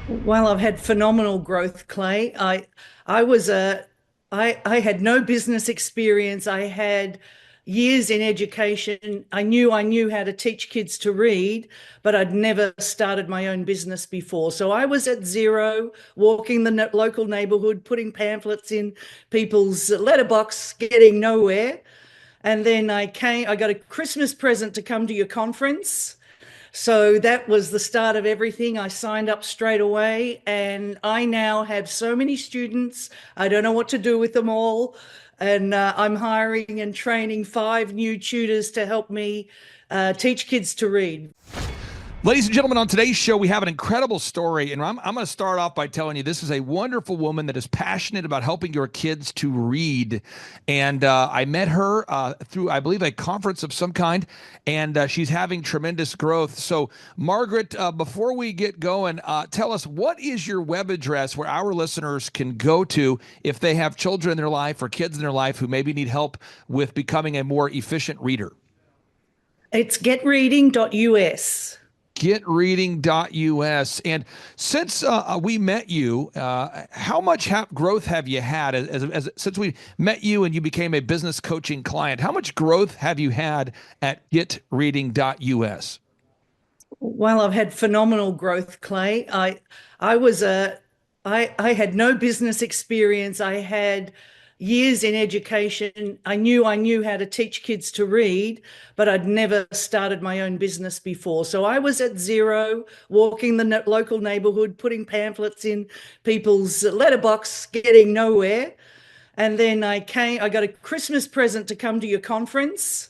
Well, I've had phenomenal growth, Clay. I was a I had no business experience. I had years in education. I knew how to teach kids to read, but I'd never started my own business before. So I was at zero, walking the local neighborhood, putting pamphlets in people's letterbox, getting nowhere. And then I got a Christmas present to come to your conference. So that was the start of everything. I signed up straight away, and I now have so many students. I don't know what to do with them all. And I'm hiring and training 5 new tutors to help me teach kids to read. Ladies and gentlemen, on today's show, we have an incredible story. And I'm going to start off by telling you this is a wonderful woman that is passionate about helping your kids to read. And I met her through, I believe, a conference of some kind, and she's having tremendous growth. So, Margaret, before we get going, tell us, what is your web address where our listeners can go to if they have children in their life or kids in their life who maybe need help with becoming a more efficient reader? It's getreading.us. Getreading.us. And since we met you, how much growth have you had since we met you and you became a business coaching client? How much growth have you had at getreading.us? Well, I've had phenomenal growth, Clay. I was a I had no business experience. I had years in education. I knew how to teach kids to read, but I'd never started my own business before. So I was at zero, walking the local neighborhood, putting pamphlets in people's letterbox, getting nowhere. And then I got a Christmas present to come to your conference.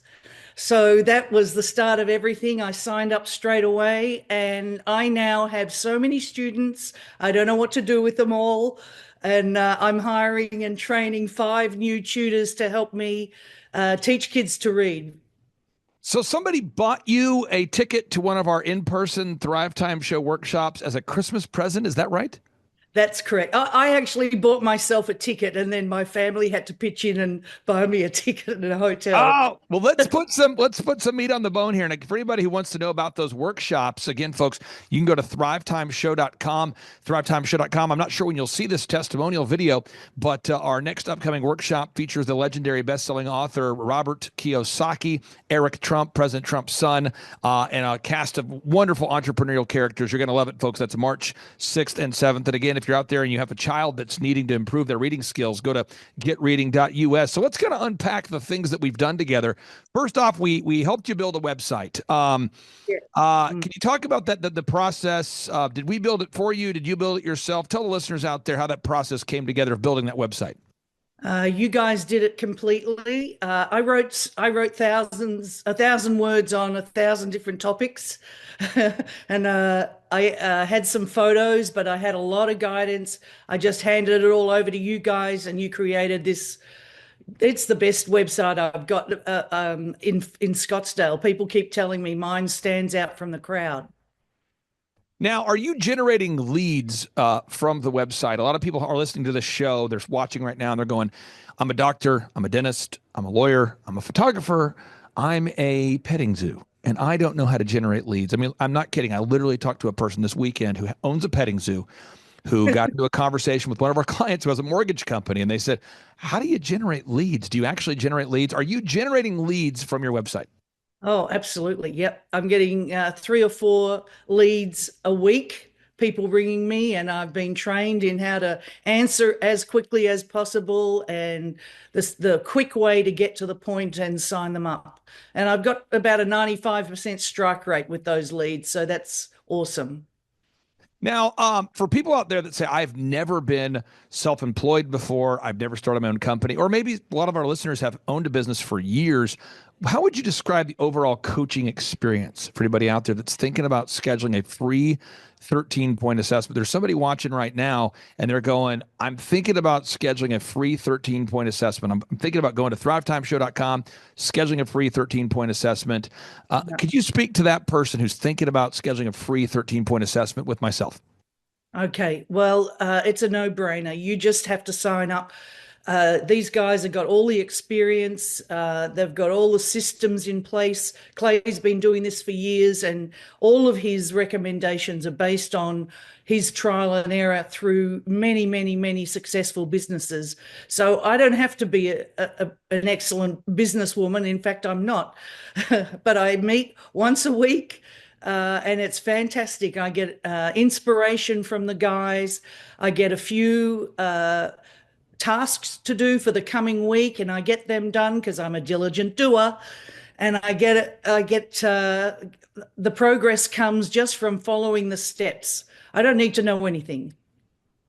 So that was the start of everything. I signed up straight away, and I now have so many students. I don't know what to do with them all. And I'm hiring and training 5 new tutors to help me teach kids to read. So somebody bought you a ticket to one of our in-person Thrivetime show workshops as a Christmas present. Is that right? That's correct. I actually bought myself a ticket, and then my family had to pitch in and buy me a ticket in a hotel. Oh, well, let's put some meat on the bone here. And for anybody who wants to know about those workshops, again, folks, you can go to thrivetimeshow.com, thrivetimeshow.com. I'm not sure when you'll see this testimonial video, but our next upcoming workshop features the legendary best-selling author Robert Kiyosaki, Eric Trump, President Trump's son, and a cast of wonderful entrepreneurial characters. You're going to love it, folks. That's March 6th and 7th. And again, if you're out there and you have a child that's needing to improve their reading skills, go to getreading.us. So let's kind of unpack the things that we've done together. First off, we helped you build a website. Yeah. Can you talk about the process? Did we build it for you? Did you build it yourself? Tell the listeners out there how that process came together of building that website. You guys did it completely. I wrote thousands, 1,000 words on 1,000 different topics, and I had some photos, but I had a lot of guidance. I just handed it all over to you guys, and you created this. It's the best website I've got in Scottsdale. People keep telling me mine stands out from the crowd. Now, are you generating leads from the website? A lot of people are listening to this show. They're watching right now and they're going, I'm a doctor, I'm a dentist, I'm a lawyer, I'm a photographer, I'm a petting zoo, and I don't know how to generate leads. I mean, I'm not kidding. I literally talked to a person this weekend who owns a petting zoo who got into a conversation with one of our clients who has a mortgage company. And they said, how do you generate leads? Do you actually generate leads? Are you generating leads from your website? Oh, absolutely. Yep. I'm getting 3 or 4 leads a week, people ringing me, and I've been trained in how to answer as quickly as possible and the quick way to get to the point and sign them up. And I've got about a 95% strike rate with those leads. So that's awesome. Now, for people out there that say, I've never been self-employed before, I've never started my own company, or maybe a lot of our listeners have owned a business for years, how would you describe the overall coaching experience for anybody out there that's thinking about scheduling a free 13-point assessment? There's somebody watching right now and they're going, I'm thinking about scheduling a free 13-point assessment. I'm thinking about going to thrivetimeshow.com, scheduling a free 13-point assessment. Could you speak to that person who's thinking about scheduling a free 13-point assessment with myself? Okay, well, it's a no-brainer. You just have to sign up. These guys have got all the experience. They've got all the systems in place. Clay's been doing this for years, and all of his recommendations are based on his trial and error through many, many, many successful businesses. So I don't have to be an excellent businesswoman. In fact, I'm not. But I meet once a week. And it's fantastic. I get inspiration from the guys. I get a few tasks to do for the coming week, and I get them done because I'm a diligent doer. And the progress comes just from following the steps. I don't need to know anything.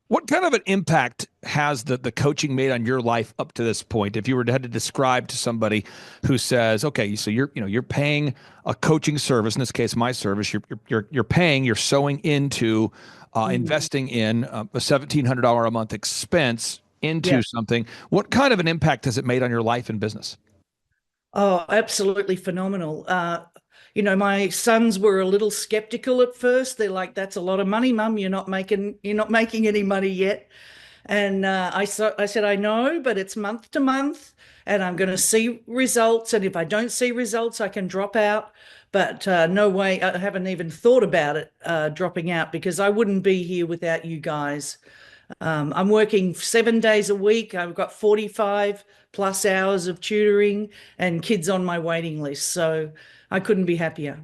What kind of an impact has the coaching made on your life up to this point? If you were to have to describe to somebody who says, okay, so you're paying a coaching service, in this case, my service, you're sowing into Mm. investing in a $1,700 a month expense into Yeah. something. What kind of an impact has it made on your life and business? Oh, absolutely phenomenal. My sons were a little skeptical at first. They're like, "That's a lot of money, Mum. You're not making any money yet." And I said, "I know, but it's month to month, and I'm going to see results. And if I don't see results, I can drop out. But no way. I haven't even thought about it dropping out because I wouldn't be here without you guys." I'm working 7 days a week. I've got 45 plus hours of tutoring and kids on my waiting list. So I couldn't be happier.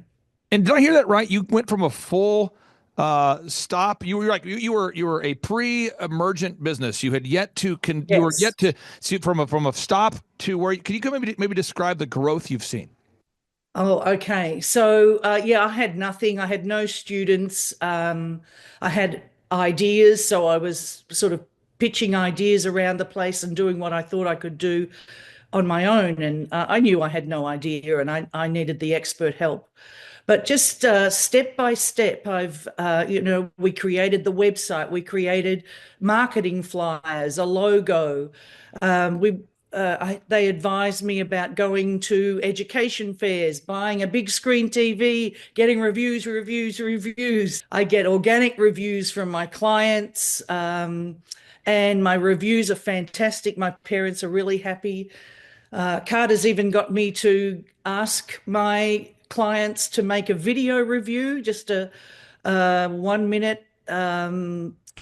And did I hear that right? You went from a full stop. You were a pre-emergent business. You had yet to you were Yes. yet to see from a stop to where. Can you maybe describe the growth you've seen? Oh, okay. So, yeah, I had nothing. I had no students. I had ideas. So I was sort of pitching ideas around the place and doing what I thought I could do on my own. And I knew I had no idea and I needed the expert help. But just step by step, we created the website, we created marketing flyers, a logo. They advised me about going to education fairs, buying a big screen TV, getting reviews, reviews, reviews. I get organic reviews from my clients, and my reviews are fantastic. My parents are really happy. Carter's even got me to ask my clients to make a video review, just a 1 minute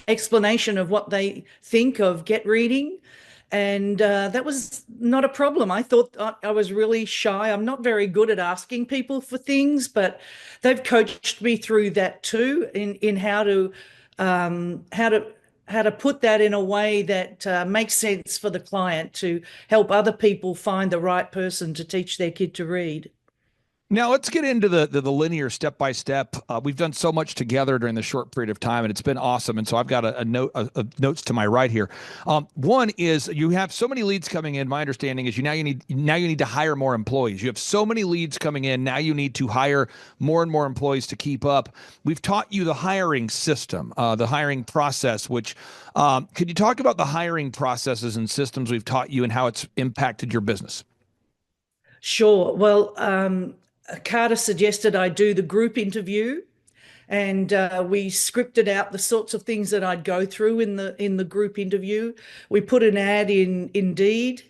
explanation of what they think of Get Reading. And that was not a problem. I thought I was really shy. I'm not very good at asking people for things, but they've coached me through that too in um, how to how to put that in a way that makes sense for the client to help other people find the right person to teach their kid to read. Now let's get into the linear step by step. We've done so much together during the short period of time, and it's been awesome. And so I've got a note, notes to my right here. One is you have so many leads coming in. My understanding is you need to hire more employees. You have so many leads coming in. Now you need to hire more and more employees to keep up. We've taught you the hiring system, the hiring process. Which could you talk about the hiring processes and systems we've taught you and how it's impacted your business? Sure. Well, Carter suggested I do the group interview, and we scripted out the sorts of things that I'd go through in the group interview. We put an ad in Indeed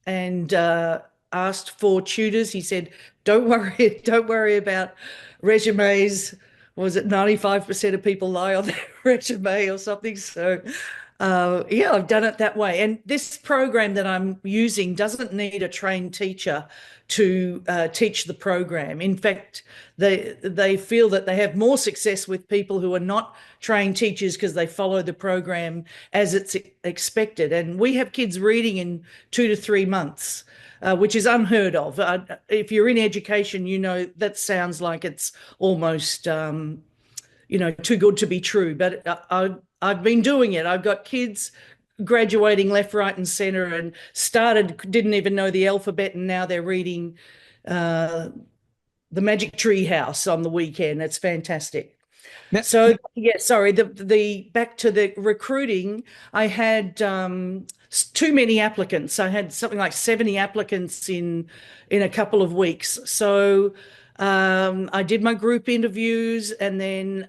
and asked for tutors. He said, "Don't worry, don't worry about resumes." Was it 95% of people lie on their resume or something? So, yeah, I've done it that way. And this program that I'm using doesn't need a trained teacher to teach the program. In fact, they feel that they have more success with people who are not trained teachers because they follow the program as it's expected. And we have kids reading in 2 to 3 months. Which is unheard of. If you're in education, that sounds like it's almost too good to be true. But I've been doing it. I've got kids graduating left, right, and center, and didn't even know the alphabet, and now they're reading uh, the Magic Tree House on the weekend. It's fantastic. Now, So yeah, sorry. The back to the recruiting, I had too many applicants. I had something like 70 applicants in a couple of weeks. So I did my group interviews, and then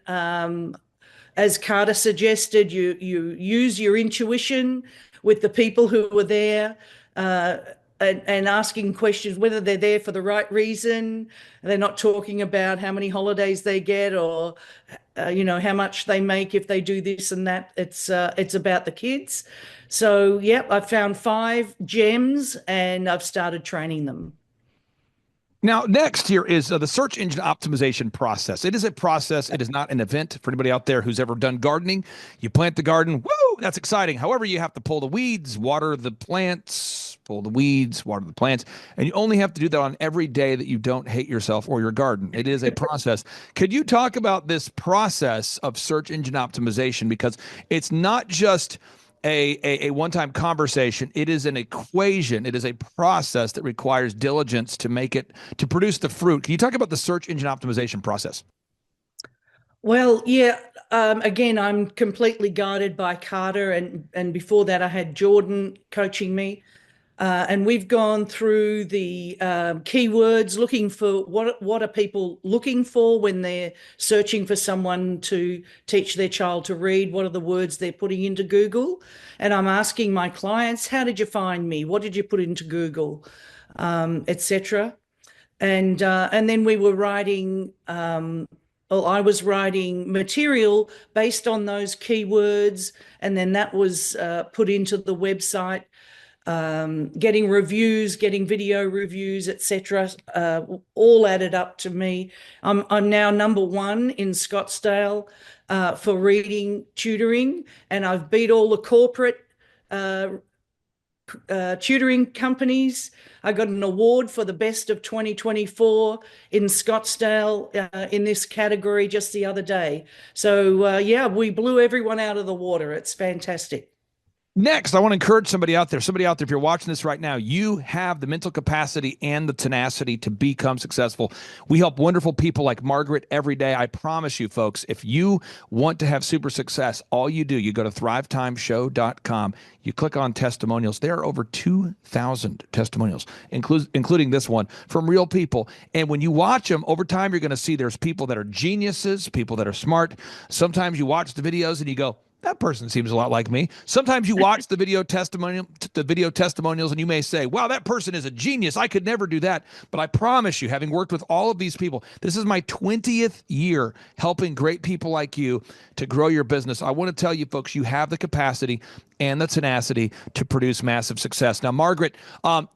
as Carter suggested, you use your intuition. with the people who were there, uh, and asking questions whether they're there for the right reason. They're not talking about how many holidays they get or how much they make if they do this and that. It's about the kids. So, yep, I found 5 gems and I've started training them. Now, next here is the search engine optimization process. It is a process. It is not an event. For anybody out there who's ever done gardening, you plant the garden. Woo, that's exciting. However, you have to pull the weeds, water the plants, pull the weeds, water the plants, and you only have to do that on every day that you don't hate yourself or your garden. It is a process. Could you talk about this process of search engine optimization? Because it's not just a one-time conversation. It is an equation. It is a process that requires diligence to make it, to produce the fruit. Can you talk about the search engine optimization process? Well, yeah. Again, I'm completely guided by Carter, and before that, I had Jordan coaching me. And we've gone through the keywords, looking for what are people looking for when they're searching for someone to teach their child to read. What are the words they're putting into Google? And I'm asking my clients, how did you find me? What did you put into Google, etc. And then we were writing. Well, I was writing material based on those keywords, and then that was put into the website, getting reviews, getting video reviews, etc. All added up to me. I'm now #1 in Scottsdale for reading tutoring, and I've beat all the corporate uh, tutoring companies. I got an award for the best of 2024 in Scottsdale in this category just the other day. So yeah, we blew everyone out of the water. It's fantastic. Next, I want to encourage somebody out there, if you're watching this right now, you have the mental capacity and the tenacity to become successful. We help wonderful people like Margaret every day. I promise you, folks, if you want to have super success, all you do, you go to thrivetimeshow.com. You click on testimonials. There are over 2,000 testimonials, including this one from real people. And when you watch them over time, you're going to see there's people that are geniuses, people that are smart. Sometimes you watch the videos and you go, that person seems a lot like me. Sometimes you watch the video testimonials, and you may say, wow, that person is a genius. I could never do that. But I promise you, having worked with all of these people, this is my 20th year helping great people like you to grow your business. I want to tell you, folks, you have the capacity and the tenacity to produce massive success. Now, Margaret,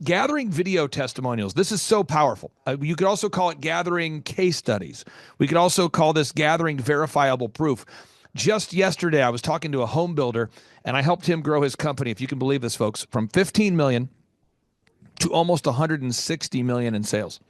gathering video testimonials, this is so powerful. You could also call it gathering case studies. We could also call this gathering verifiable proof. Just yesterday, I was talking to a home builder, and I helped him grow his company, if you can believe this, folks, from 15 million to almost 160 million in sales.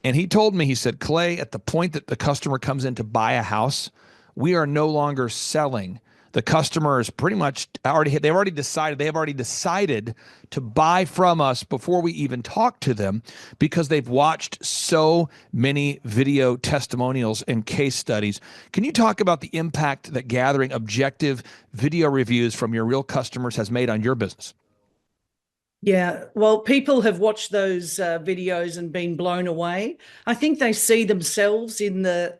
And he told me, he said, Clay, at the point that the customer comes in to buy a house, we are no longer selling. The customer is pretty much they've already decided to buy from us before we even talk to them, because they've watched so many video testimonials and case studies. Can you talk about the impact that gathering objective video reviews from your real customers has made on your business? Yeah, well, people have watched those videos and been blown away. I think they see themselves in the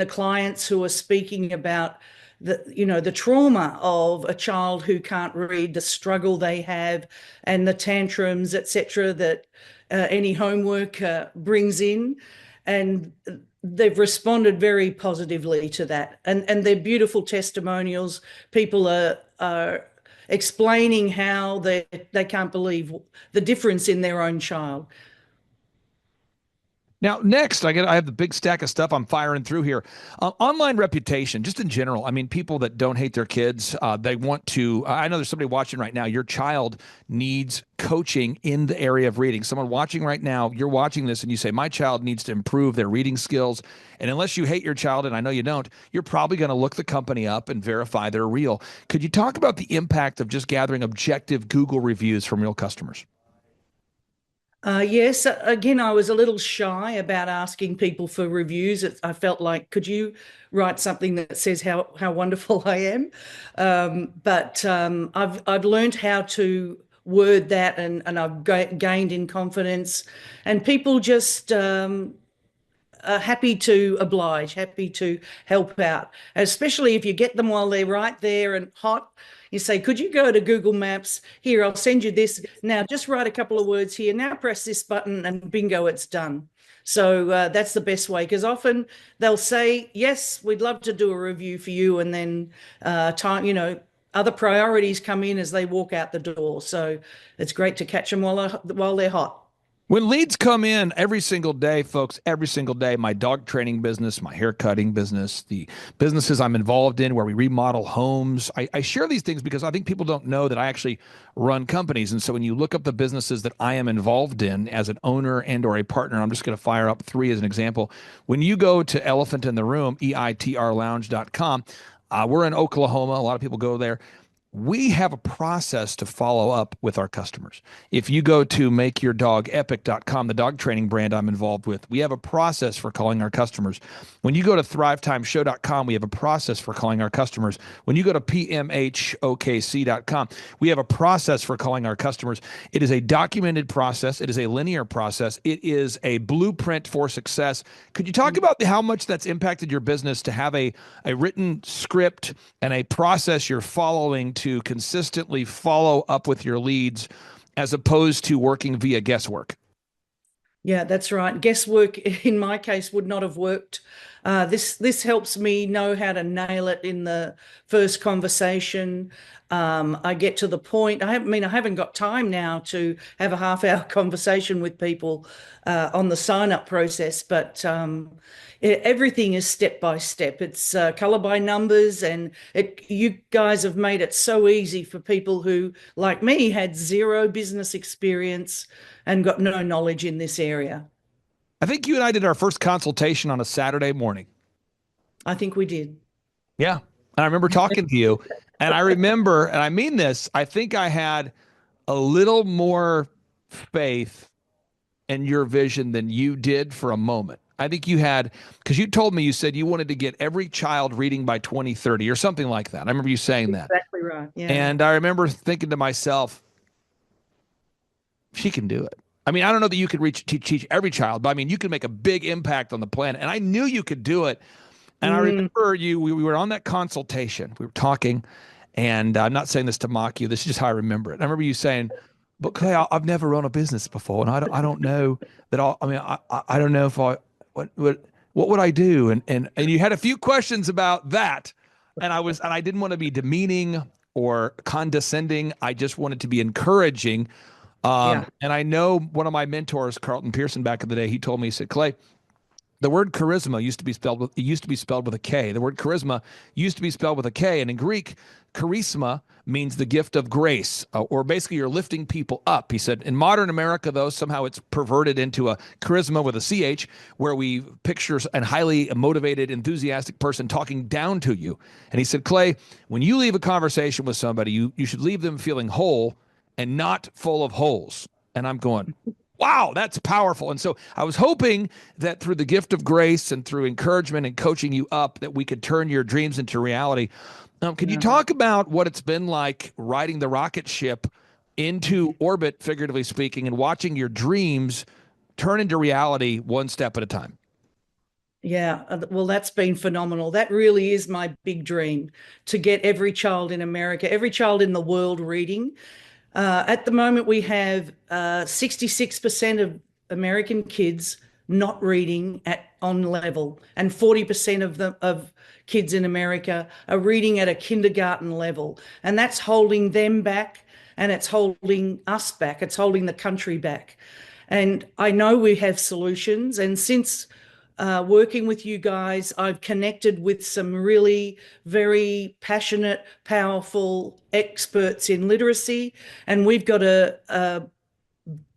clients who are speaking about the trauma of a child who can't read, the struggle they have, and the tantrums, etc., that any homework brings in, and they've responded very positively to that, and they're beautiful testimonials. People are explaining how they can't believe the difference in their own child. Now, next, I have the big stack of stuff I'm firing through here. Online reputation, just in general. I mean, people that don't hate their kids, they want to. I know there's somebody watching right now. Your child needs coaching in the area of reading. Someone watching right now, you're watching this and you say, my child needs to improve their reading skills. And unless you hate your child, and I know you don't, you're probably going to look the company up and verify they're real. Could you talk about the impact of just gathering objective Google reviews from real customers? Yes, again, I was a little shy about asking people for reviews. I felt like, could you write something that says how wonderful I am? But I've learned how to word that, and I've gained in confidence. And people just happy to oblige, happy to help out, especially if you get them while they're right there and hot. You say, could you go to Google Maps? Here, I'll send you this. Now, just write a couple of words here. Now, press this button and bingo, it's done. So that's the best way, because often they'll say, yes, we'd love to do a review for you. And then other priorities come in as they walk out the door. So it's great to catch them while they're hot. When leads come in every single day, folks, every single day, my dog training business, my hair cutting business, the businesses I'm involved in where we remodel homes, I share these things because I think people don't know that I actually run companies. And so when you look up the businesses that I am involved in as an owner and or a partner, I'm just going to fire up three as an example. When you go to Elephant in the Room, eitrlounge.com, we're in Oklahoma. A lot of people go there. We have a process to follow up with our customers. If you go to makeyourdogepic.com, the dog training brand I'm involved with, we have a process for calling our customers. When you go to thrivetimeshow.com, we have a process for calling our customers. When you go to pmhokc.com, we have a process for calling our customers. It is a documented process. It is a linear process. It is a blueprint for success. Could you talk about how much that's impacted your business to have a written script and a process you're following to consistently follow up with your leads as opposed to working via guesswork? Yeah, that's right. Guesswork in my case would not have worked. This helps me know how to nail it in the first conversation. I get to the point. I haven't got time now to have a half-hour conversation with people on the sign-up process, but everything is step by step. It's color by numbers, and you guys have made it so easy for people who, like me, had zero business experience and got no knowledge in this area. I think you and I did our first consultation on a Saturday morning. I think we did. Yeah. And I remember talking to you, and I remember, and I mean this, I think I had a little more faith in your vision than you did for a moment. I think you had, because you told me, you said you wanted to get every child reading by 2030 or something like that. I remember you saying that. Exactly right. Yeah. And I remember thinking to myself, she can do it. I mean, I don't know that you could teach every child, but I mean, you can make a big impact on the planet. And I knew you could do it. And I remember we were on that consultation. We were talking, and I'm not saying this to mock you. This is just how I remember it. I remember you saying, "But Clay, I've never run a business before, and I don't know that I don't know if what would I do?" And you had a few questions about that, and I didn't want to be demeaning or condescending. I just wanted to be encouraging. And I know one of my mentors, Carlton Pearson, back in the day, he told me, he said, "Clay, the word charisma used to be spelled with a K. The word charisma used to be spelled with a K. And in Greek, charisma means the gift of grace, or basically you're lifting people up." He said, in modern America, though, somehow it's perverted into a charisma with a CH, where we picture a highly motivated, enthusiastic person talking down to you. And he said, "Clay, when you leave a conversation with somebody, you should leave them feeling whole and not full of holes." And I'm going, wow, that's powerful. And so I was hoping that through the gift of grace and through encouragement and coaching you up, that we could turn your dreams into reality. Can you talk about what it's been like riding the rocket ship into orbit, figuratively speaking, and watching your dreams turn into reality one step at a time? Yeah, well, that's been phenomenal. That really is my big dream, to get every child in America, every child in the world reading. At the moment, we have 66% of American kids not reading on level, and 40% of kids in America are reading at a kindergarten level, and that's holding them back, and it's holding us back. It's holding the country back. And I know we have solutions, and since working with you guys, I've connected with some really very passionate, powerful experts in literacy, and we've got a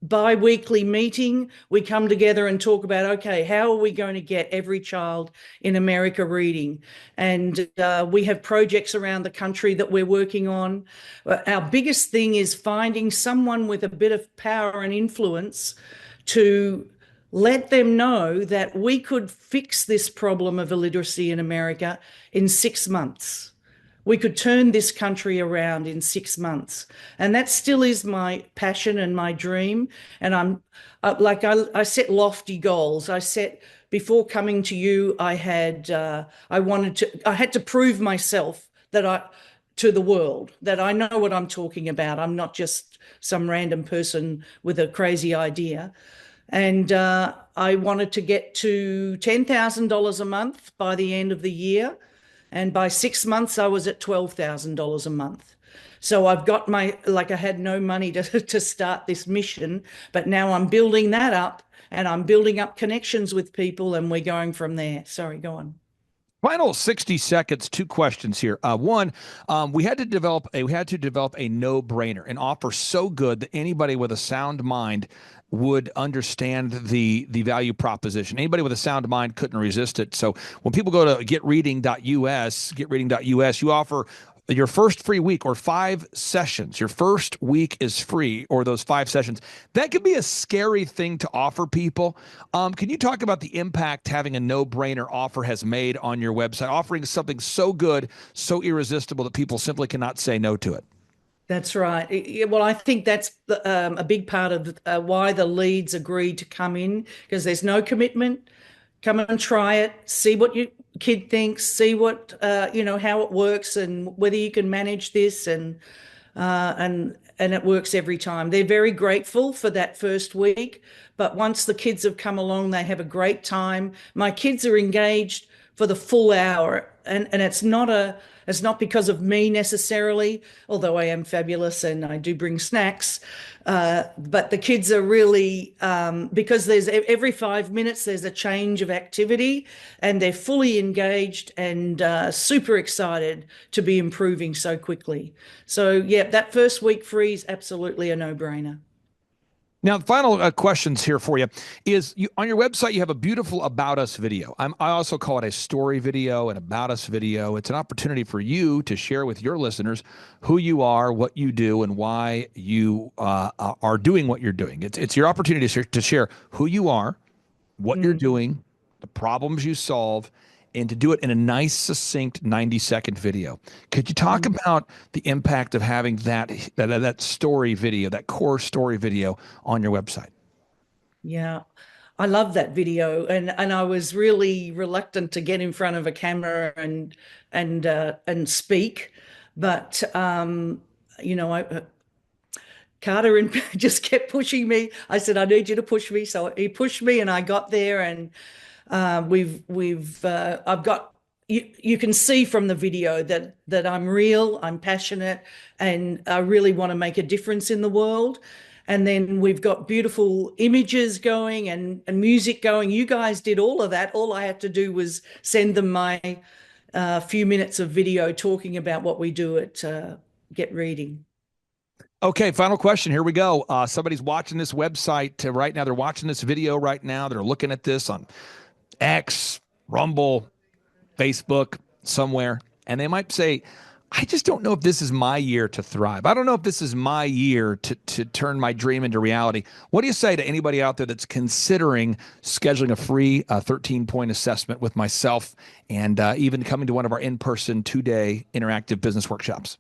bi-weekly meeting. We come together and talk about, okay, how are we going to get every child in America reading? And we have projects around the country that we're working on. Our biggest thing is finding someone with a bit of power and influence to let them know that we could fix this problem of illiteracy in America in 6 months. we could turn this country around in 6 months. And that still is my passion and my dream. And I set lofty goals. Before coming to you, I had to prove myself to the world that I know what I'm talking about. I'm not just some random person with a crazy idea. And I wanted to get to $10,000 a month by the end of the year. And by 6 months, I was at $12,000 a month. So I had no money to start this mission, but now I'm building that up and I'm building up connections with people and we're going from there. Sorry, go on. Final 60 seconds, two questions here. One, we had to develop a no-brainer, an offer so good that anybody with a sound mind would understand the value proposition. Anybody with a sound mind couldn't resist it. So when people go to getreading.us, you offer your first free week or 5 sessions. Your first week is free, or those 5 sessions. That can be a scary thing to offer people. Can you talk about the impact having a no-brainer offer has made on your website, offering something so good, so irresistible that people simply cannot say no to it? That's right. Well, I think that's a big part of why the leads agreed to come in, because there's no commitment. Come and try it, see what your kid thinks, see what how it works, and whether you can manage this, and it works every time. They're very grateful for that first week, but once the kids have come along, they have a great time. My kids are engaged for the full hour, and it's not because of me necessarily, although I am fabulous and I do bring snacks. But the kids are really, because there's every 5 minutes there's a change of activity, and they're fully engaged and super excited to be improving so quickly. So yeah, that first week free is absolutely a no-brainer. Now, the final questions here for you is on your website, you have a beautiful About Us video. I also call it a story video, an About Us video. It's an opportunity for you to share with your listeners who you are, what you do, and why you are doing what you're doing. It's your opportunity to share who you are, what you're doing, the problems you solve, and to do it in a nice, succinct 90-second video. Could you talk about the impact of having that story video, that core story video on your website? Yeah, I love that video, and I was really reluctant to get in front of a camera and speak, but Carter and just kept pushing me. I said, I need you to push me. So he pushed me and I got there, and I've got, you can see from the video that I'm real, I'm passionate, and I really want to make a difference in the world. And then we've got beautiful images going and music going. You guys did all of that. All I had to do was send them my few minutes of video talking about what we do at Get Reading. Okay, final question. Here we go. Somebody's watching this website right now. They're watching this video right now. They're looking at this on X, Rumble, Facebook, somewhere, and they might say, I just don't know if this is my year to thrive. I don't know if this is my year to turn my dream into reality. What do you say to anybody out there that's considering scheduling a free 13-point assessment with myself and even coming to one of our in-person 2-day interactive business workshops?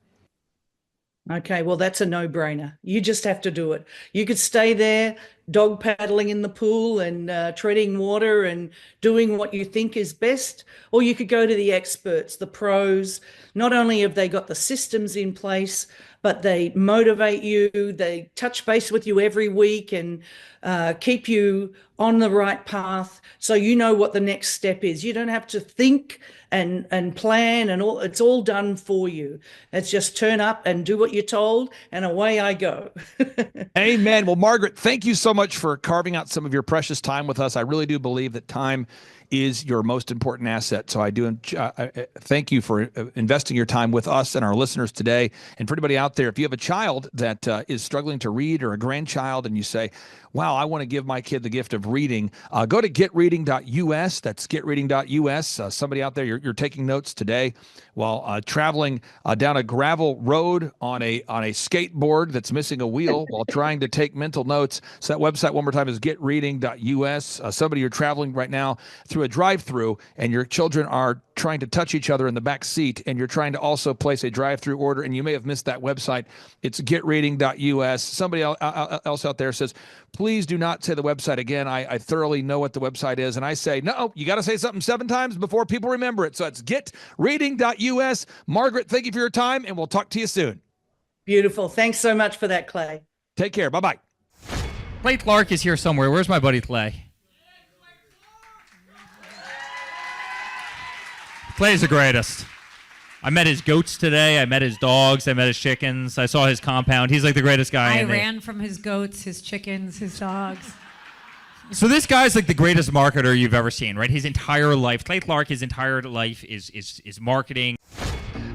Okay, well, that's a no-brainer. You just have to do it. You could stay there, dog paddling in the pool and treading water and doing what you think is best, or you could go to the experts, the pros. Not only have they got the systems in place, but they motivate you, they touch base with you every week and keep you on the right path so you know what the next step is. You don't have to think and plan and all. It's all done for you. It's just turn up and do what you're told, and away I go. Amen. Well, Margaret, thank you so much for carving out some of your precious time with us. I really do believe that time is your most important asset. So I do thank you for investing your time with us and our listeners today. And for anybody out there, if you have a child that is struggling to read, or a grandchild, and you say, wow, I want to give my kid the gift of reading, go to getreading.us. That's getreading.us. Somebody out there, you're taking notes today while traveling down a gravel road on a skateboard that's missing a wheel while trying to take mental notes. So that website, one more time, is getreading.us. Somebody, you're traveling right now through through a drive-through and your children are trying to touch each other in the back seat, and you're trying to also place a drive-through order, and you may have missed that website. It's getreading.us. Somebody else out there says, please do not say the website again. I thoroughly know what the website is. And I say, no, you got to say something 7 times before people remember it. So it's getreading.us. Margaret, thank you for your time, and we'll talk to you soon. Beautiful. Thanks so much for that, Clay. Take care. Bye-bye. Clay Clark is here somewhere. Where's my buddy Clay? Clay's the greatest. I met his goats today. I met his dogs. I met his chickens. I saw his compound. He's like the greatest guy. I ran from his goats, his chickens, his dogs. So this guy's like the greatest marketer you've ever seen, right? His entire life, Clay Clark, his entire life is marketing.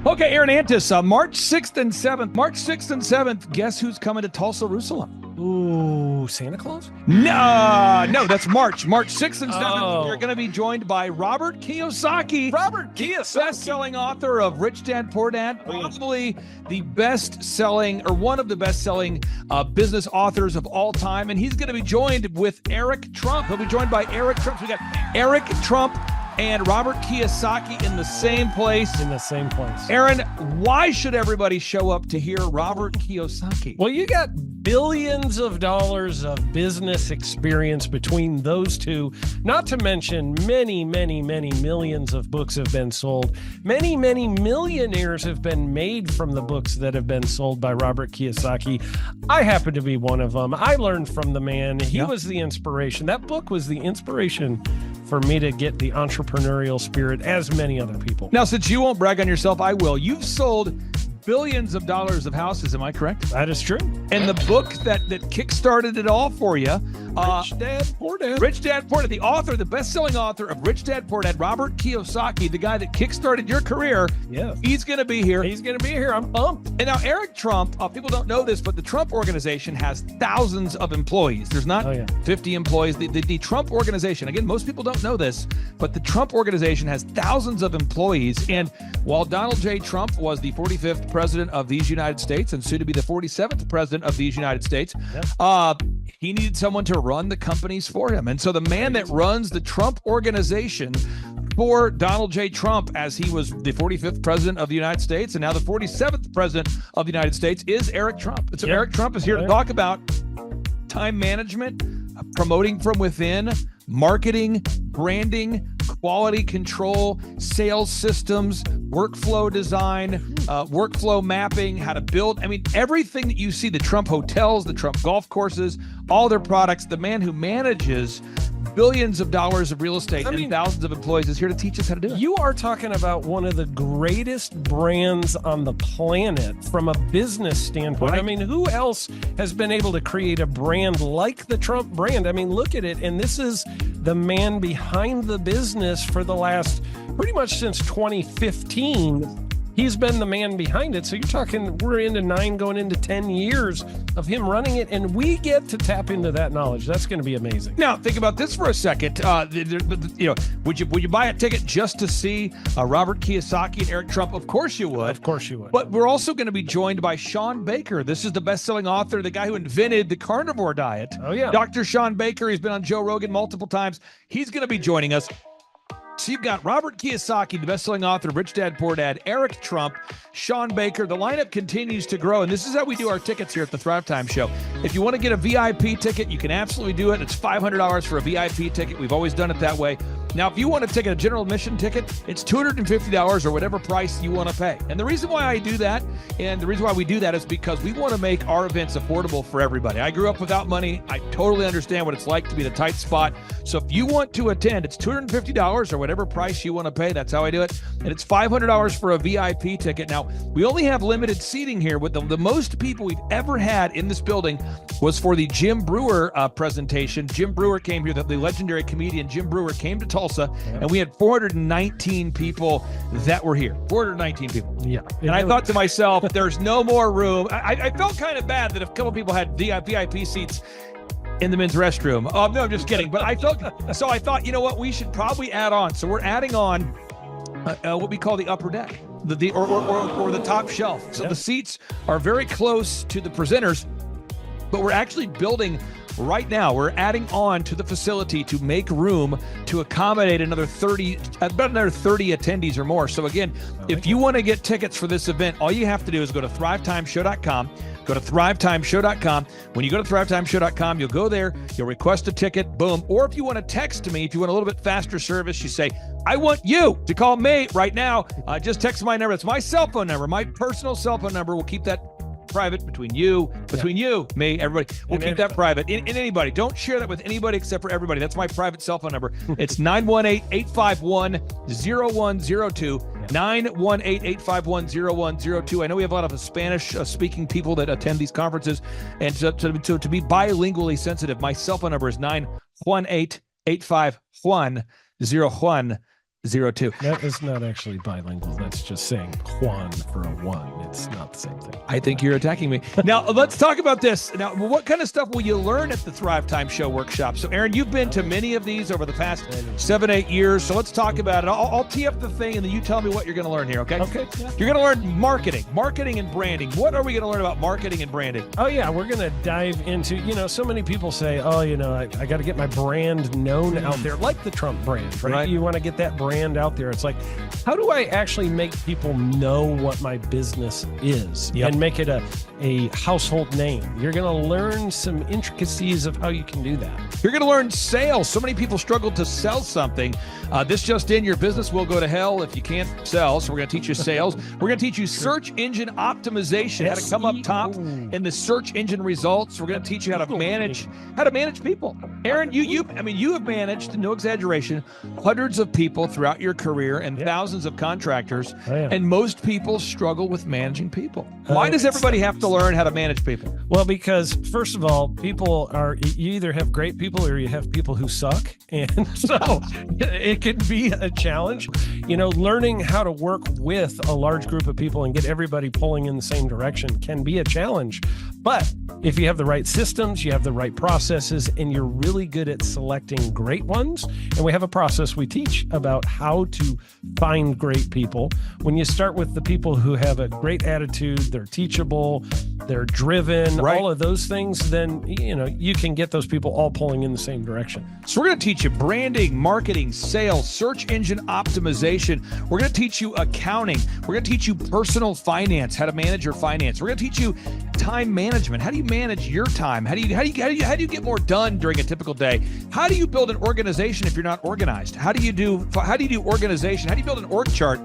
Okay, Aaron Antis, March 6th and 7th. March 6th and 7th, guess who's coming to Tulsa, Jerusalem? Ooh, Santa Claus? No, that's March. March 6th and 7th, Oh. We're going to be joined by Robert Kiyosaki. Robert Kiyosaki. Best-selling author of Rich Dad, Poor Dad, probably the best-selling, or one of the best-selling business authors of all time. And he's going to be joined with Eric Trump. He'll be joined by Eric Trump. So we got Eric Trump and Robert Kiyosaki in the same place. In the same place. Aaron, why should everybody show up to hear Robert Kiyosaki? Well, you got billions of dollars of business experience between those two, not to mention many, many, many millions of books have been sold. Many, many millionaires have been made from the books that have been sold by Robert Kiyosaki. I happen to be one of them. I learned from the man. He was the inspiration. That book was the inspiration for me to get the entrepreneurial spirit, as many other people. Now, since you won't brag on yourself, I will. You've sold billions of dollars of houses, am I correct? That is true. And the book that kickstarted it all for you, Rich Dad, Poor Dad. Rich Dad, Poor Dad, the author, the best-selling author of Rich Dad, Poor Dad, Robert Kiyosaki, the guy that kickstarted your career. Yeah. He's going to be here. He's going to be here. I'm pumped. And now Eric Trump, people don't know this, but the Trump organization has thousands of employees. There's not 50 employees. The Trump organization, again, most people don't know this, but the Trump organization has thousands of employees. And while Donald J. Trump was the 45th president of these United States and soon to be the 47th president of these United States, he needed someone to run the companies for him. And so the man that runs the Trump organization for Donald J. Trump, as he was the 45th president of the United States and now the 47th president of the United States, is Eric Trump. And so Eric Trump is here to talk about time management, promoting from within, marketing, branding, quality control, sales systems, workflow design, workflow mapping, how to build. I mean, everything that you see, the Trump hotels, the Trump golf courses, all their products, the man who manages billions of dollars of real estate and thousands of employees is here to teach us how to do it. You are talking about one of the greatest brands on the planet from a business standpoint. Right. I mean, who else has been able to create a brand like the Trump brand? I mean, look at it. And this is the man behind the business for the last pretty much since 2015. He's been the man behind it. So you're talking, we're into 9 going into 10 years of him running it, and we get to tap into that knowledge. That's going to be amazing. Now, think about this for a second. Would you buy a ticket just to see Robert Kiyosaki and Eric Trump? Of course you would. Of course you would. But we're also going to be joined by Sean Baker. This is the best-selling author, the guy who invented the carnivore diet. Oh, yeah. Dr. Sean Baker. He's been on Joe Rogan multiple times. He's going to be joining us. So you've got Robert Kiyosaki, the best-selling author of Rich Dad, Poor Dad, Eric Trump, Sean Baker. The lineup continues to grow, and this is how we do our tickets here at the Thrivetime Show. If you want to get a VIP ticket, you can absolutely do it. It's $500 for a VIP ticket. We've always done it that way. Now, if you want to take a general admission ticket, it's $250 or whatever price you want to pay. And the reason why I do that, and the reason why we do that is because we want to make our events affordable for everybody. I grew up without money. I totally understand what it's like to be in a tight spot. So if you want to attend, it's $250 or whatever price you want to pay. That's how I do it. And it's $500 for a VIP ticket. Now, we only have limited seating here. With the most people we've ever had in this building was for the Jim Brewer presentation. Jim Brewer came here, the legendary comedian Jim Brewer came to Tulsa, and we had 419 people that were here. 419 people. Yeah. And I thought to myself, there's no more room. I felt kind of bad that a couple people had VIP seats in the men's restroom. No, I'm just kidding. But I thought, you know what? We should probably add on. So we're adding on what we call the upper deck, or the top shelf. So the seats are very close to the presenters, but we're actually building right now. We're adding on to the facility to make room to accommodate about another 30 attendees or more. So again, if you want to get tickets for this event, all you have to do is go to thrivetimeshow.com. Go to thrivetimeshow.com. When you go to thrivetimeshow.com, you'll go there, you'll request a ticket, boom. Or if you want to text me, if you want a little bit faster service, you say, I want you to call me right now. Just text my number. It's my cell phone number, my personal cell phone number. We'll keep that private between you, me, everybody. We'll keep that private. In anybody. Don't share that with anybody except for everybody. That's my private cell phone number. It's 918-851-0102. 918-851-0102. I know we have a lot of Spanish speaking people that attend these conferences. And so to be bilingually sensitive, my cell phone number is 918-851-0102. That is not actually bilingual. That's just saying Juan for a one. It's not the same thing. I think you're attacking me. Now, let's talk about this. Now, what kind of stuff will you learn at the Thrive Time Show workshop? So, Aaron, you've been to many of these over the past 7-8 years. So let's talk about it. I'll tee up the thing, and then you tell me what you're going to learn here, okay? Okay. Yeah. You're going to learn marketing and branding. What are we going to learn about marketing and branding? Oh, yeah. We're going to dive into, so many people say, I got to get my brand known out there, like the Trump brand, right? You want to get that brand out there. It's like, how do I actually make people know what my business is and make it a household name? You're going to learn some intricacies of how you can do that. You're going to learn sales. So many people struggle to sell something. This just in, your business will go to hell if you can't sell. So we're going to teach you sales. We're going to teach you search engine optimization, how to come up top in the search engine results. We're going to teach you how to manage people. Aaron, you have managed, no exaggeration, hundreds of people throughout your career and thousands of contractors. And most people struggle with managing people. Why does everybody have to learn how to manage people? Well, because first of all, you either have great people or you have people who suck. And so it can be a challenge, learning how to work with a large group of people and get everybody pulling in the same direction can be a challenge. But if you have the right systems, you have the right processes, and you're really good at selecting great ones, and we have a process we teach about how to find great people. When you start with the people who have a great attitude, they're teachable, they're driven, all of those things, then, you can get those people all pulling in the same direction. So we're going to teach you branding, marketing, sales, search engine optimization. We're going to teach you accounting. We're going to teach you personal finance, how to manage your finance. We're going to teach you time management. How do you manage your time? How do you get more done during a typical day? How do you build an organization if you're not organized? How do you do organization? How do you build an org chart?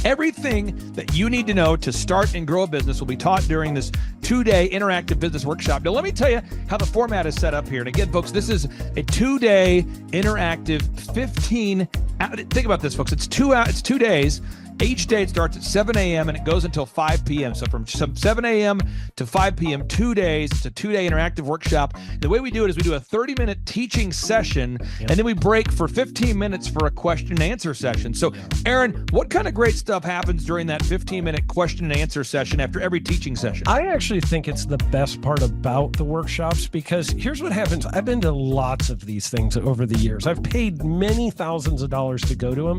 Everything that you need to know to start and grow a business will be taught during this 2-day interactive business workshop. Now, let me tell you how the format is set up here. And again, folks, this is a 2-day interactive 15. Think about this, folks. It's 2 days. Each day it starts at 7 a.m. and it goes until 5 p.m. So from 7 a.m. to 5 p.m., 2 days. It's a 2-day interactive workshop. The way we do it is we do a 30-minute teaching session, and then we break for 15 minutes for a question and answer session. So, Aaron, what kind of great stuff happens during that 15-minute question and answer session after every teaching session? I actually think it's the best part about the workshops, because here's what happens. I've been to lots of these things over the years. I've paid many thousands of dollars to go to them.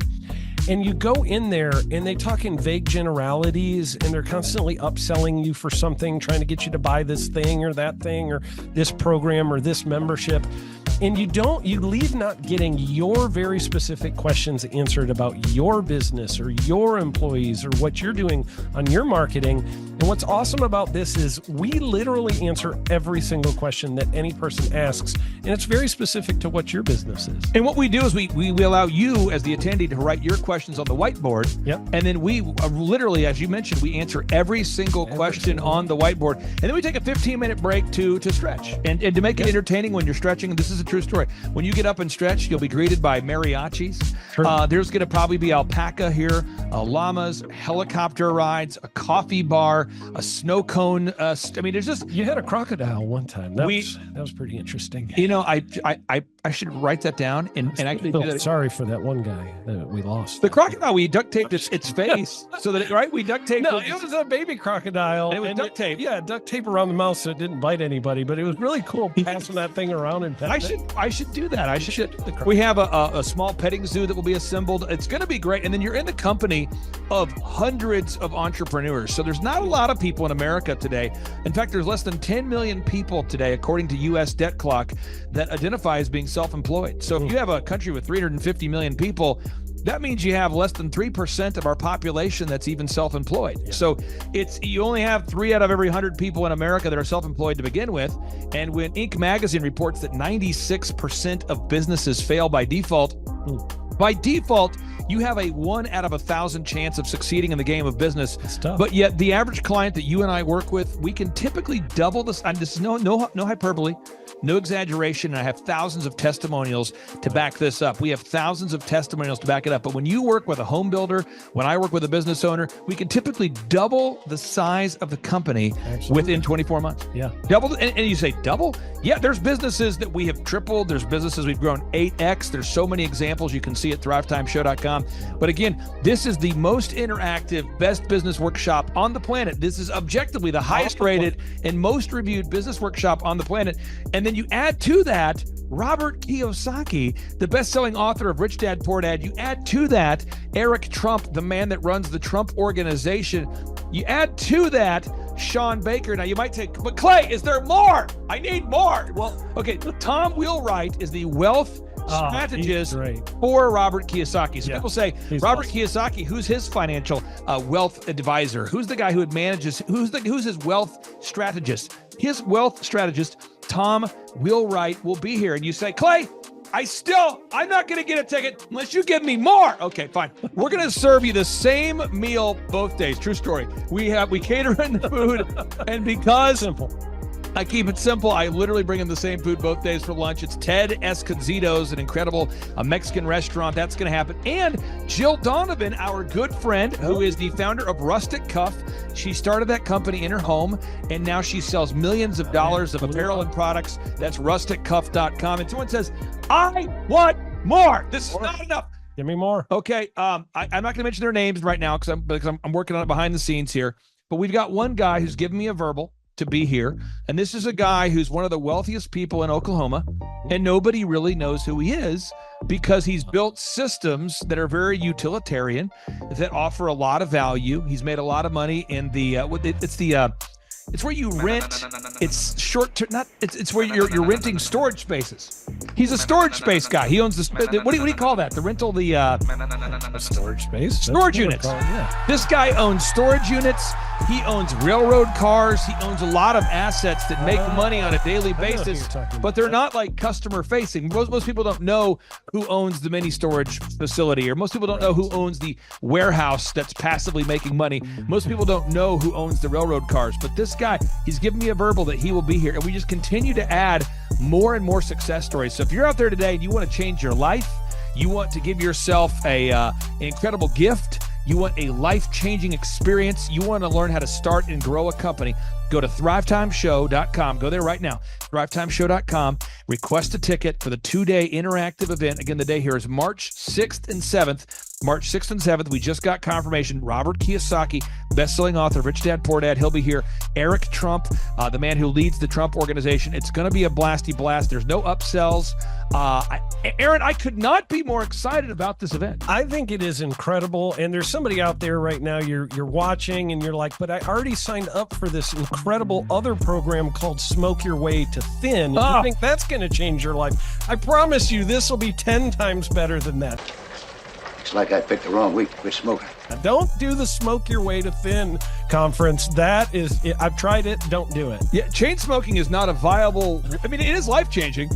And you go in there and they talk in vague generalities, and they're constantly upselling you for something, trying to get you to buy this thing or that thing or this program or this membership. And you leave not getting your very specific questions answered about your business or your employees or what you're doing on your marketing. And what's awesome about this is we literally answer every single question that any person asks, and it's very specific to what your business is. And what we do is we allow you as the attendee to write your questions on the whiteboard. Yep. And then we literally, as you mentioned, we answer every single question on the whiteboard. And then we take a 15-minute break to stretch and to make it entertaining when you're stretching. This is a true story. When you get up and stretch, you'll be greeted by mariachis. Sure. There's going to probably be alpaca here, llamas, helicopter rides, a coffee bar, a snow cone. There's just... You had a crocodile one time. That was pretty interesting. I should write that down and actually do that. Sorry for that one guy that we lost. The crocodile, we duct taped its face so that we duct taped. No, it was a baby crocodile. And it was duct tape. Yeah, duct tape around the mouth so it didn't bite anybody. But it was really cool passing that thing around and petting I should do that. We have a small petting zoo that will be assembled. It's going to be great. And then you're in the company of hundreds of entrepreneurs. So there's not a lot lot of people in America today. In fact, there's less than 10 million people today, according to U.S. Debt Clock, that identify as being self-employed. So if you have a country with 350 million people, that means you have less than 3% of our population that's even self-employed. Yeah. So you only have 3 out of every 100 people in America that are self-employed to begin with. And when Inc. magazine reports that 96% of businesses fail by default, you have a 1 out of 1,000 chance of succeeding in the game of business. It's tough. But yet the average client that you and I work with, we can typically double this. And this is no hyperbole, no exaggeration. And I have thousands of testimonials to back this up. We have thousands of testimonials to back it up. But when you work with a home builder, when I work with a business owner, we can typically double the size of the company within 24 months. Yeah. Double. And you say double? Yeah, there's businesses that we have tripled. There's businesses we've grown 8x. There's so many examples you can see at thrivetimeshow.com. But again, this is the most interactive, best business workshop on the planet. This is objectively the highest rated and most reviewed business workshop on the planet. And then you add to that Robert Kiyosaki, the best-selling author of Rich Dad, Poor Dad. You add to that Eric Trump, the man that runs the Trump Organization. You add to that Sean Baker. Now you might take, but Clay, is there more? I need more. Well, okay, Tom Wheelwright is the wealth strategist for Robert Kiyosaki. So people say, Robert Kiyosaki, who's his financial wealth advisor? Who's the guy who manages, who's his wealth strategist? His wealth strategist, Tom Wheelwright, will be here. And you say, Clay, I'm not going to get a ticket unless you give me more. Okay, fine. We're going to serve you the same meal both days. True story. We cater in the food, and because I keep it simple, I literally bring in the same food both days for lunch. It's Ted Escondido's, an incredible Mexican restaurant. That's going to happen. And Jill Donovan, our good friend, who is the founder of Rustic Cuff. She started that company in her home, and now she sells millions of dollars of apparel and products. That's rusticcuff.com. And someone says, I want more. This is not enough. Give me more. Okay. I'm not going to mention their names right now because I'm working on it behind the scenes here. But we've got one guy who's given me a verbal to be here. And this is a guy who's one of the wealthiest people in Oklahoma, and nobody really knows who he is because he's built systems that are very utilitarian, that offer a lot of value. He's made a lot of money in it's where you rent. It's short term. It's where you're renting storage spaces. He's a storage space guy. He owns what do you call that? The rental, storage space, storage units. This guy owns storage units. He owns railroad cars. He owns a lot of assets that make money on a daily basis, but they're not like customer facing. Most people don't know who owns the mini storage facility, or most people don't know who owns the warehouse that's passively making money. Most people don't know who owns the railroad cars, but this guy, he's given me a verbal that he will be here, and we just continue to add more and more success stories. So if you're out there today and you want to change your life, you want to give yourself an incredible gift, you want a life-changing experience, you want to learn how to start and grow a company, go to thrivetimeshow.com. Go there right now, thrivetimeshow.com. Request a ticket for the 2-day interactive event. Again, the day here is March 6th and 7th. March 6th and 7th, we just got confirmation. Robert Kiyosaki, best-selling author, Rich Dad, Poor Dad, he'll be here. Eric Trump, the man who leads the Trump Organization. It's going to be a blasty blast. There's no upsells. Aaron, I could not be more excited about this event. I think it is incredible. And there's somebody out there right now, you're watching and you're like, but I already signed up for this incredible other program called Smoke Your Way to Thin. You think that's going to change your life? I promise you, this will be 10 times better than that. Looks like I picked the wrong week to quit smoking. Now, don't do the Smoke Your Way to Thin conference. That is, I've tried it. Don't do it. Yeah, chain smoking is not a viable. I mean, it is life-changing.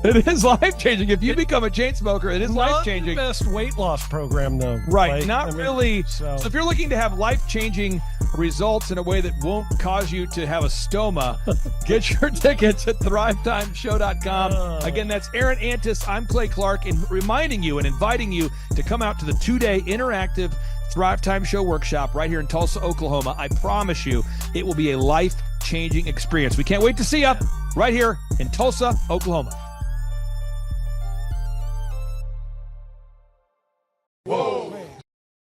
It is life-changing. If you become a chain smoker, it is life-changing. Not the best weight loss program, though. Right, really. So if you're looking to have life-changing results in a way that won't cause you to have a stoma, get your tickets at thrivetimeshow.com. Again, that's Aaron Antis. I'm Clay Clark, and reminding you and inviting you to come out to the 2-day interactive Thrive Time Show workshop right here in Tulsa, Oklahoma. I promise you, it will be a life-changing experience. We can't wait to see you right here in Tulsa, Oklahoma.